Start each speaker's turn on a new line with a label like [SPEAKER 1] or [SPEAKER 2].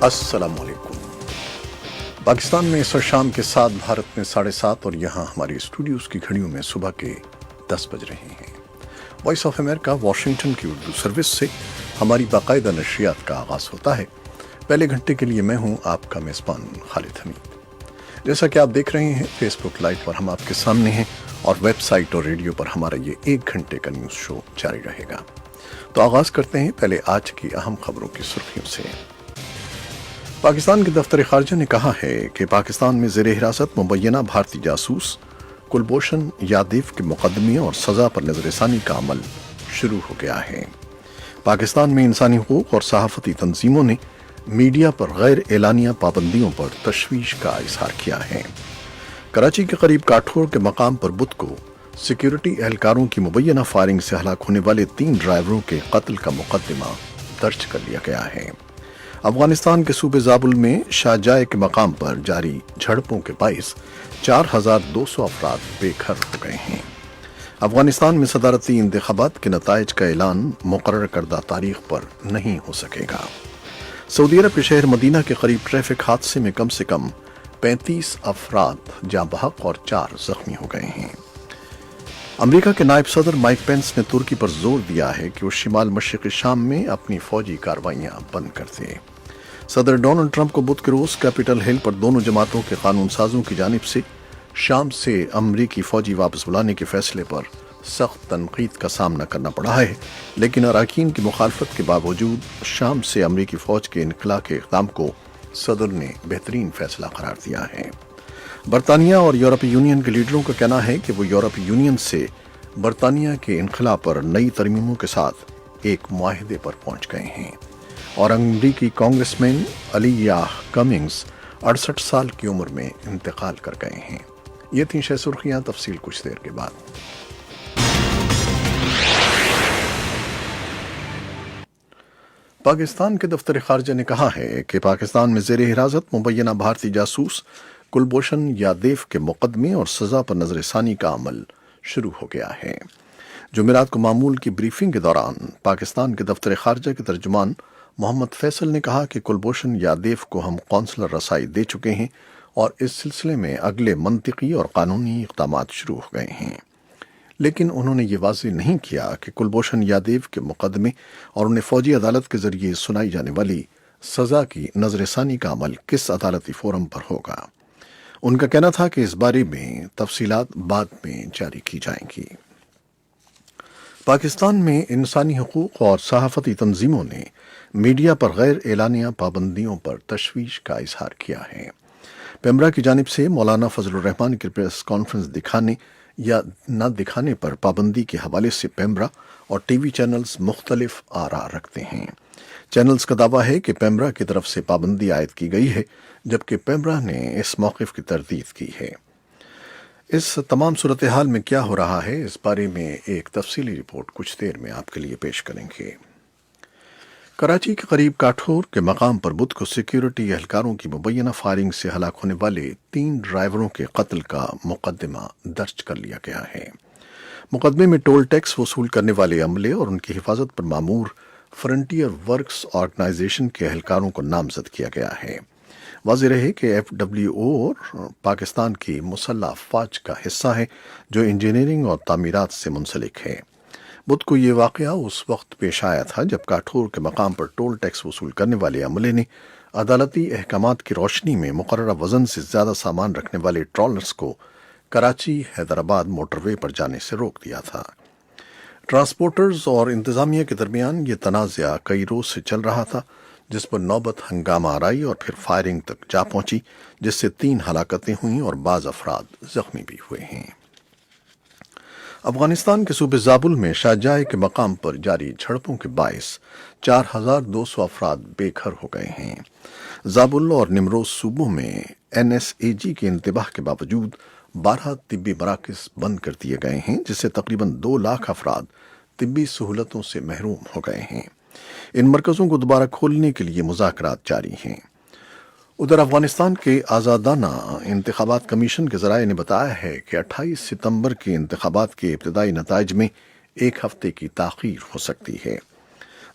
[SPEAKER 1] السلام علیکم۔ پاکستان میں اس وقت شام کے 7، بھارت میں 7:30 اور یہاں ہماری اسٹوڈیوز کی گھڑیوں میں صبح کے 10 بج رہے ہیں۔ وائس آف امریکہ واشنگٹن کی اردو سروس سے ہماری باقاعدہ نشریات کا آغاز ہوتا ہے۔ پہلے گھنٹے کے لیے میں ہوں آپ کا میزبان خالد حمید۔ جیسا کہ آپ دیکھ رہے ہیں فیس بک لائیو پر ہم آپ کے سامنے ہیں، اور ویب سائٹ اور ریڈیو پر ہمارا یہ 1 گھنٹے کا نیوز شو جاری رہے گا۔ تو آغاز کرتے ہیں پہلے آج کی اہم خبروں کی سرخیوں سے۔ پاکستان کے دفتر خارجہ نے کہا ہے کہ پاکستان میں زیر حراست مبینہ بھارتی جاسوس کلبھوشن یادیو کے مقدمے اور سزا پر نظر ثانی کا عمل شروع ہو گیا ہے۔ پاکستان میں انسانی حقوق اور صحافتی تنظیموں نے میڈیا پر غیر اعلانیہ پابندیوں پر تشویش کا اظہار کیا ہے۔ کراچی کے قریب کاٹھور کے مقام پر بدھ کو سیکیورٹی اہلکاروں کی مبینہ فائرنگ سے ہلاک ہونے والے 3 ڈرائیوروں کے قتل کا مقدمہ درج کر لیا گیا ہے۔ افغانستان کے صوبے زابل میں شاہجائے کے مقام پر جاری جھڑپوں کے باعث 4200 افراد بے گھر ہو گئے ہیں۔ افغانستان میں صدارتی انتخابات کے نتائج کا اعلان مقرر کردہ تاریخ پر نہیں ہو سکے گا۔ سعودی عرب کے شہر مدینہ کے قریب ٹریفک حادثے میں کم سے کم 35 افراد جاں بحق اور 4 زخمی ہو گئے ہیں۔ امریکہ کے نائب صدر مائک پینس نے ترکی پر زور دیا ہے کہ وہ شمال مشرقی شام میں اپنی فوجی کارروائیاں بند کر دے۔ صدر ڈونلڈ ٹرمپ کو بدھ کے روز کیپٹل ہل پر دونوں جماعتوں کے قانون سازوں کی جانب سے شام سے امریکی فوجی واپس بلانے کے فیصلے پر سخت تنقید کا سامنا کرنا پڑا ہے، لیکن اراکین کی مخالفت کے باوجود شام سے امریکی فوج کے انخلاء کے اقدام کو صدر نے بہترین فیصلہ قرار دیا ہے۔ برطانیہ اور یورپی یونین کے لیڈروں کا کہنا ہے کہ وہ یورپی یونین سے برطانیہ کے انخلاء پر نئی ترمیموں کے ساتھ ایک معاہدے پر پہنچ گئے ہیں، اور امریکی کانگریس مین الیاہ کمنگز 68 سال کی عمر میں انتقال کر گئے ہیں۔ یہ تھیں 6 سرخیاں، تفصیل کچھ دیر کے بعد۔ پاکستان کے دفتر خارجہ نے کہا ہے کہ پاکستان میں زیر حراست مبینہ بھارتی جاسوس کلبھوشن یادیو کے مقدمے اور سزا پر نظر ثانی کا عمل شروع ہو گیا ہے۔ جمعرات کو معمول کی بریفنگ کے دوران پاکستان کے دفتر خارجہ کے ترجمان محمد فیصل نے کہا کہ کلبھوشن یادیو کو ہم قونصلر رسائی دے چکے ہیں، اور اس سلسلے میں اگلے منطقی اور قانونی اقدامات شروع ہو گئے ہیں، لیکن انہوں نے یہ واضح نہیں کیا کہ کلبھوشن یادیو کے مقدمے اور انہیں فوجی عدالت کے ذریعے سنائی جانے والی سزا کی نظر ثانی کا عمل کس عدالتی فورم پر ہوگا۔ ان کا کہنا تھا کہ اس بارے میں تفصیلات بعد میں جاری کی جائیں گی۔ پاکستان میں انسانی حقوق اور صحافتی تنظیموں نے میڈیا پر غیر اعلانیہ پابندیوں پر تشویش کا اظہار کیا ہے۔ پیمرا کی جانب سے مولانا فضل الرحمان کی پریس کانفرنس دکھانے یا نہ دکھانے پر پابندی کے حوالے سے پیمرا اور ٹی وی چینلز مختلف آراء رکھتے ہیں۔ چینلز کا دعویٰ ہے کہ پیمرا کی طرف سے پابندی عائد کی گئی ہے، جبکہ پیمرا نے اس موقف کی تردید کی ہے۔ اس تمام صورتحال میں کیا ہو رہا ہے، اس بارے میں ایک تفصیلی رپورٹ کچھ دیر میں آپ کے لیے پیش کریں گے۔ کراچی کے قریب کاٹھور کے مقام پر بدھ کو سیکیورٹی اہلکاروں کی مبینہ فائرنگ سے ہلاک ہونے والے 3 ڈرائیوروں کے قتل کا مقدمہ درج کر لیا گیا ہے۔ مقدمے میں ٹول ٹیکس وصول کرنے والے عملے اور ان کی حفاظت پر مامور فرنٹیئر ورکس آرگنائزیشن کے اہلکاروں کو نامزد کیا گیا ہے۔ واضح رہے کہ FWO پاکستان کی مسلح افواج کا حصہ ہے جو انجینئرنگ اور تعمیرات سے منسلک ہے۔ بدھ کو یہ واقعہ اس وقت پیش آیا تھا جب کاٹھور کے مقام پر ٹول ٹیکس وصول کرنے والے عملے نے عدالتی احکامات کی روشنی میں مقررہ وزن سے زیادہ سامان رکھنے والے ٹرالرز کو کراچی حیدرآباد موٹر وے پر جانے سے روک دیا تھا۔ ٹرانسپورٹرز اور انتظامیہ کے درمیان یہ تنازعہ کئی روز سے چل رہا تھا، جس پر نوبت ہنگامہ آرائی اور پھر فائرنگ تک جا پہنچی، جس سے 3 ہلاکتیں ہوئیں اور بعض افراد زخمی بھی ہوئے ہیں۔ افغانستان کے صوبے زابل میں شاہجائے کے مقام پر جاری جھڑپوں کے باعث 4200 افراد بے گھر ہو گئے ہیں۔ زابل اور نیمروز صوبوں میں NSAG کے انتباہ کے باوجود 12 طبی مراکز بند کر دیے گئے ہیں، جس سے تقریباً 2 لاکھ افراد طبی سہولتوں سے محروم ہو گئے ہیں۔ ان مرکزوں کو دوبارہ کھولنے کے لیے مذاکرات جاری ہیں۔ ادھر افغانستان کے آزادانہ انتخابات کمیشن کے ذرائع نے بتایا ہے کہ 28 ستمبر کے انتخابات کے ابتدائی نتائج میں 1 ہفتے کی تاخیر ہو سکتی ہے۔